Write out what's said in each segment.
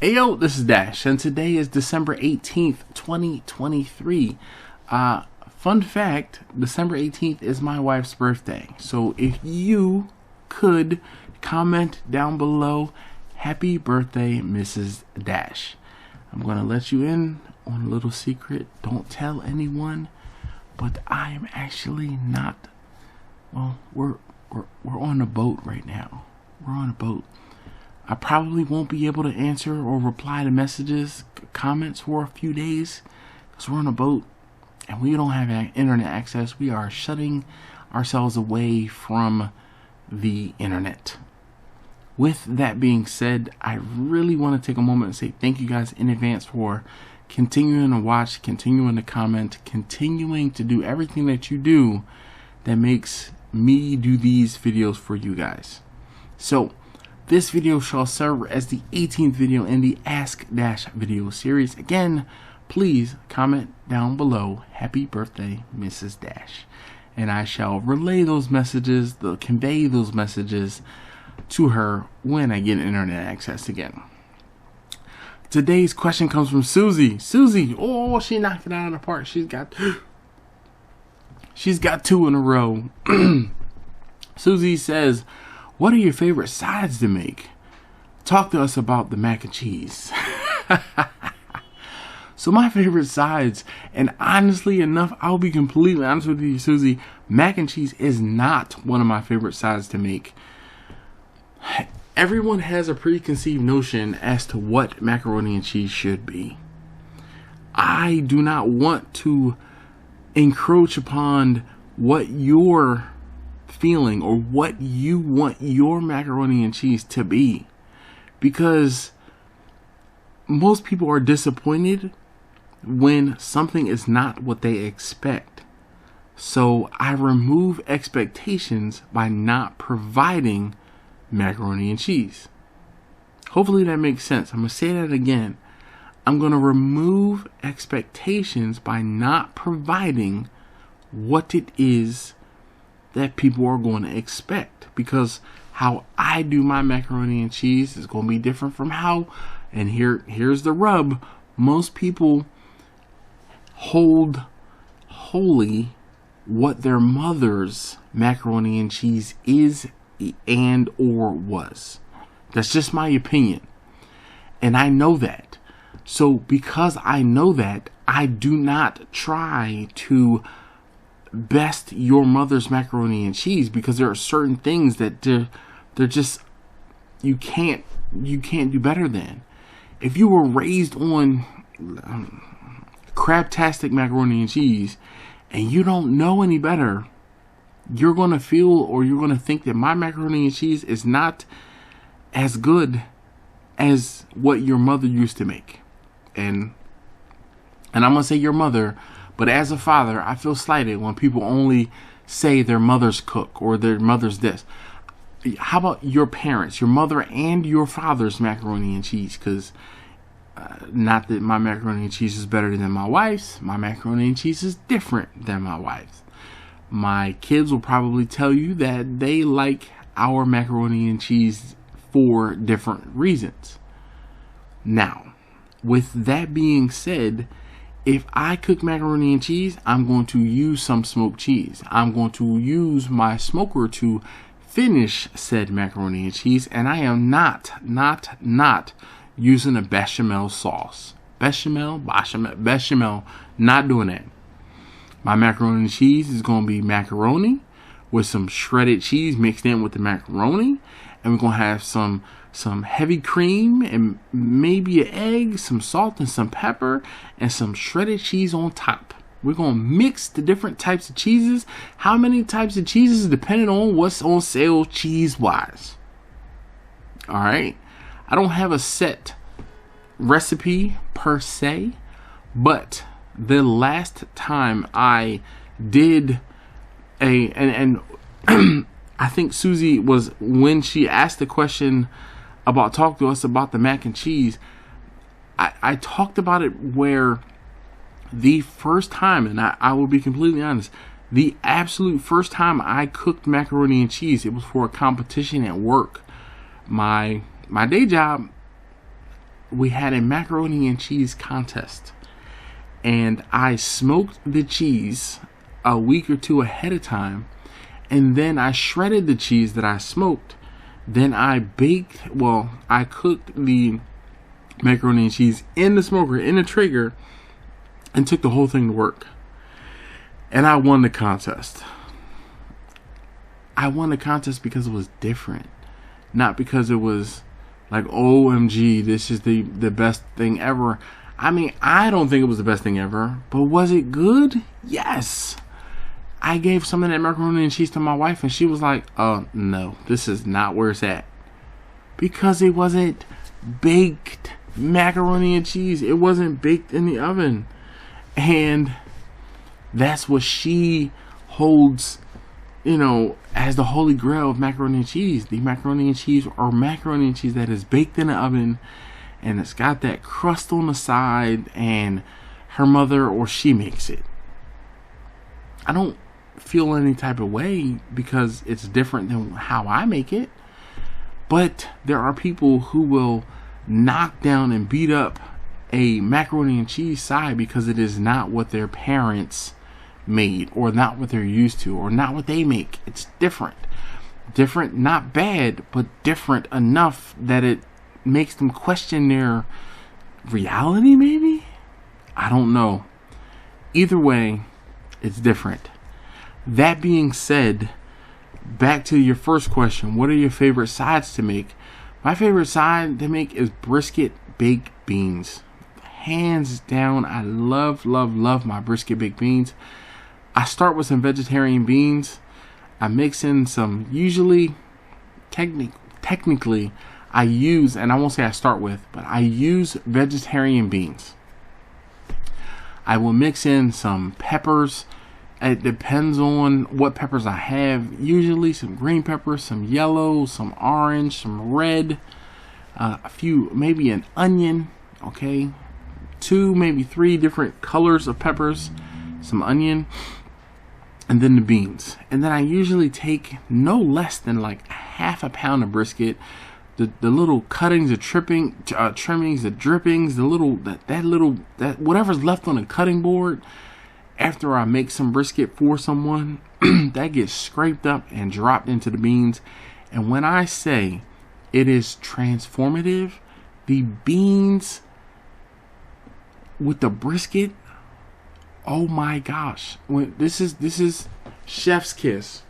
Ayo, this is Dash, and today is December 18th, 2023. Fun fact, December 18th is my wife's birthday. So if you could comment down below, happy birthday, Mrs. Dash. I'm going to let you in on a little secret. Don't tell anyone, but I am actually not, well, we're on a boat right now. We're on a boat. I probably won't be able to answer or reply to messages, comments for a few days because we're on a boat and we don't have internet access. We are shutting ourselves away from the internet. With that being said, I really want to take a moment and say thank you guys in advance for continuing to watch, continuing to comment, continuing to do everything that you do that makes me do these videos for you guys. So, this video shall serve as the 18th video in the Ask Dash video series. Again, please comment down below, happy birthday, Mrs. Dash. And I shall relay those messages, convey those messages to her when I get internet access again. Today's question comes from Susie. Susie, oh, she knocked it out of the park. She's got two in a row. Susie says, what are your favorite sides to make? Talk to us about the mac and cheese. So my favorite sides, and honestly enough, I'll be completely honest with you, Susie, mac and cheese is not one of my favorite sides to make. Everyone has a preconceived notion as to what macaroni and cheese should be. I do not want to encroach upon what your feeling or what you want your macaroni and cheese to be, because most people are disappointed when something is not what they expect. So I remove expectations by not providing macaroni and cheese. Hopefully that makes sense. I'm going to say that again. I'm going to remove expectations by not providing what it is that people are going to expect, because how I do my macaroni and cheese is going to be different from how, and here's the rub, most people hold holy what their mother's macaroni and cheese is and or was. That's just my opinion, and I know that. So because I know that, I do not try to best your mother's macaroni and cheese, because there are certain things that they're just you can't do better than. If you were raised on crabtastic macaroni and cheese and you don't know any better, you're gonna feel, or you're gonna think that my macaroni and cheese is not as good as what your mother used to make. And I'm gonna say your mother, but as a father, I feel slighted when people only say their mother's cook or their mother's this. How about your parents, your mother and your father's macaroni and cheese? Because not that my macaroni and cheese is better than my wife's. My macaroni and cheese is different than my wife's. My kids will probably tell you that they like our macaroni and cheese for different reasons. Now, with that being said, if I cook macaroni and cheese, I'm going to use some smoked cheese. I'm going to use my smoker to finish said macaroni and cheese, and I am not using a bechamel sauce. Bechamel, not doing that. My macaroni and cheese is going to be macaroni with some shredded cheese mixed in with the macaroni, and we're going to have some heavy cream and maybe an egg, some salt and some pepper, and some shredded cheese on top. We're going to mix the different types of cheeses. How many types of cheeses depending on what's on sale cheese wise. All right. I don't have a set recipe per se, but the last time I did and I think Susie was, when she asked the question about talk to us about the mac and cheese, I talked about it where the first time, and I will be completely honest, the absolute first time I cooked macaroni and cheese, it was for a competition at work. My day job we had a macaroni and cheese contest, and I smoked the cheese a week or two ahead of time, and then I shredded the cheese that I smoked. Then I cooked the macaroni and cheese in the smoker, in the Traeger, and took the whole thing to work. And I won the contest. I won the contest because it was different, not because it was like, OMG, this is the best thing ever. I mean, I don't think it was the best thing ever, but was it good? Yes. I gave some of that macaroni and cheese to my wife, and she was like, oh, no, this is not where it's at. Because it wasn't baked macaroni and cheese. It wasn't baked in the oven. And that's what she holds, as the holy grail of macaroni and cheese. The macaroni and cheese, or macaroni and cheese that is baked in the oven, and it's got that crust on the side, and her mother or she makes it. I don't feel any type of way because it's different than how I make it. But there are people who will knock down and beat up a macaroni and cheese side because it is not what their parents made, or not what they're used to, or not what they make. It's different. Different, not bad, but different enough that it makes them question their reality, maybe? I don't know. Either way, it's different. That being said, back to your first question, what are your favorite sides to make? My favorite side to make is brisket baked beans. Hands down, I love, love, love my brisket baked beans. I start with some vegetarian beans. I mix in some, usually, technically, I use, and I won't say I start with, but I use vegetarian beans. I will mix in some peppers. It depends on what peppers I have. Usually some green peppers, some yellow, some orange, some red, a few, maybe an onion, okay? 2, maybe 3 different colors of peppers, some onion, and then the beans. And then I usually take no less than like half a pound of brisket, the little cuttings, the trimmings, the drippings, that whatever's left on the cutting board. After I make some brisket for someone, that gets scraped up and dropped into the beans. And when I say it is transformative, the beans with the brisket, oh my gosh. This is chef's kiss.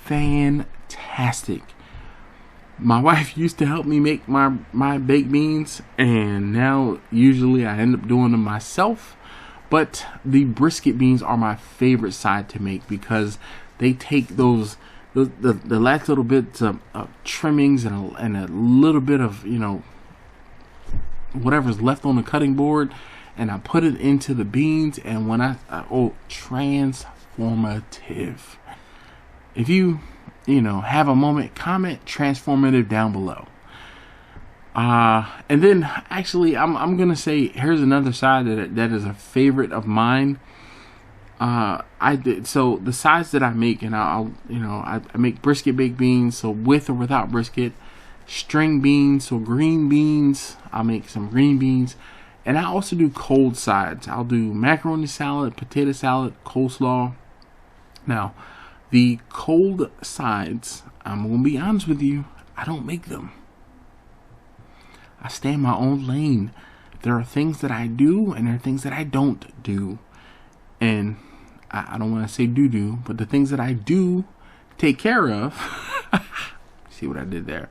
Fantastic. My wife used to help me make my baked beans, and now usually I end up doing them myself. But the brisket beans are my favorite side to make because they take the last little bits of trimmings and a little bit of whatever's left on the cutting board, and I put it into the beans, and when transformative. If you have a moment, comment transformative down below. And then actually I'm gonna say here's another side that is a favorite of mine. So the sides that I make, and I make brisket baked beans, so with or without brisket, string beans, so green beans, I'll make some green beans, and I also do cold sides. I'll do macaroni salad, potato salad, coleslaw. Now the cold sides, I'm gonna be honest with you, I don't make them. I stay in my own lane. There are things that I do, and there are things that I don't do. And I don't want to say do, but the things that I do take care of, see what I did there,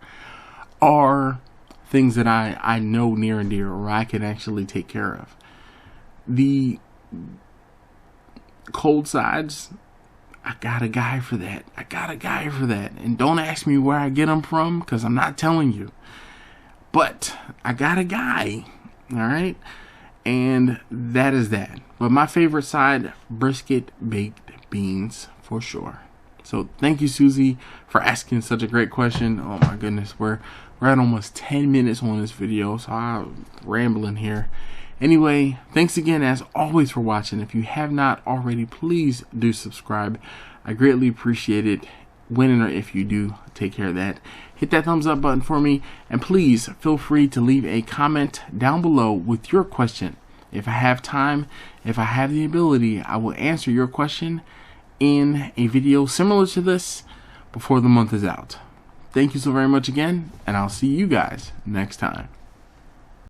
are things that I know near and dear, or I can actually take care of. The cold sides, I got a guy for that. And don't ask me where I get them from, because I'm not telling you. But I got a guy, all right? And that is that. But my favorite side, brisket baked beans, for sure. So thank you, Susie, for asking such a great question. Oh my goodness, we're at almost 10 minutes on this video, so I'm rambling here. Anyway, thanks again as always for watching. If you have not already, please do subscribe. I greatly appreciate it. when or if you do take care of that, hit that thumbs up button for me, and please feel free to leave a comment down below with your question. If I have time, if I have the ability, I will answer your question in a video similar to this before the month is out. Thank you so very much again, and I'll see you guys next time.